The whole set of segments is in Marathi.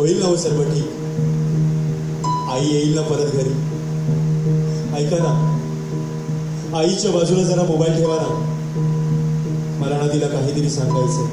होईल ना हो सर्व ठीक. आई येईल ना परत घरी. ऐका ना, आईच्या बाजूला जरा मोबाईल ठेवा ना. मला ना तिला काहीतरी सांगायचं.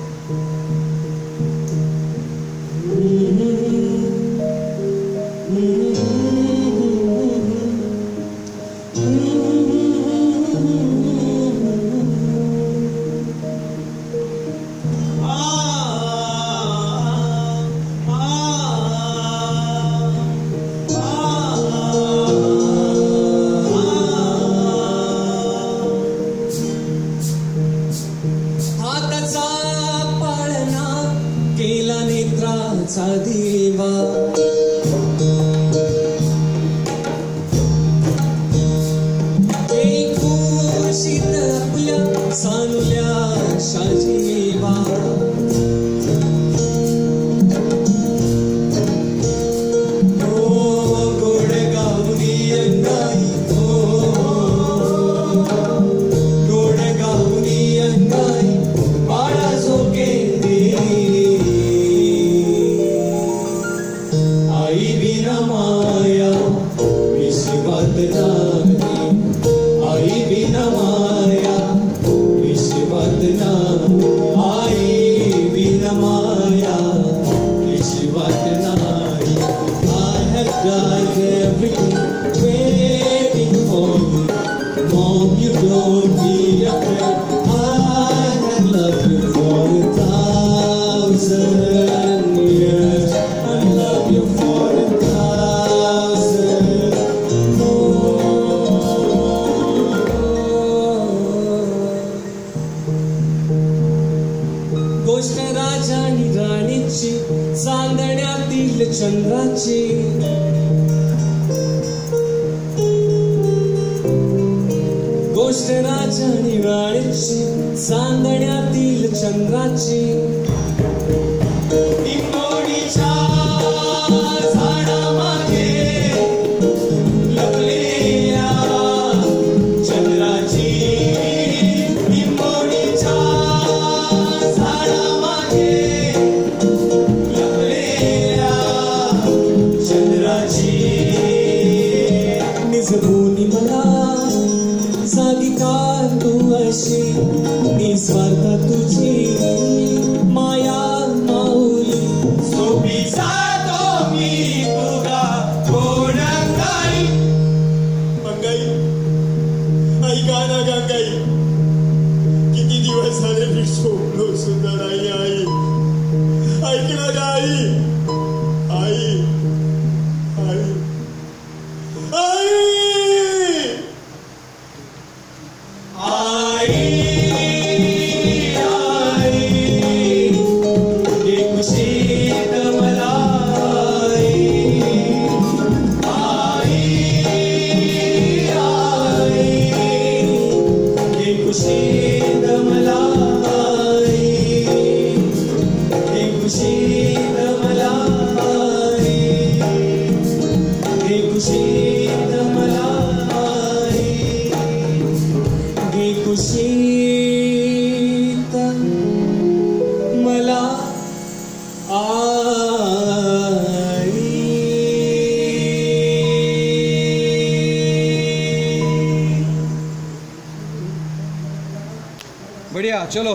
दिवा खुशीत आपल्या सानुल्या शाजीवा गोड गावनी अंगाई गोड गावनी अंगाई बाळा झोके आई बिना माया विश्वात नाही. आई बिना माया विश्वात नाही. आई बिना माया विश्वात नाही. I have done everything waiting for you. Mom, you don't be afraid. I have loved you for 1,000 years. I love you for 1,000 more. गोष्ट राजा आणि राणीची चांदण्यातील चंद्राची. गोष्ट राजा आणि राणीची चांदण्यातील चंद्राची. निंबोणीच्या झाडामागे लपलेल्या चंद्राची. निंबोणीच्या झाडामागे लपलेल्या चंद्राची. निजभूनी मला जागी का तू अशी निस्वार्थ तुझी माया माऊली. सोपी जातो मी तुगा कोण अंगाई. अंगाई, ऐका ना गंगाई, किती दिवस झाले मी झोपलो सुद्धा नाही. आई ऐक ना ग आई. आई आई आई बढ़िया, चलो.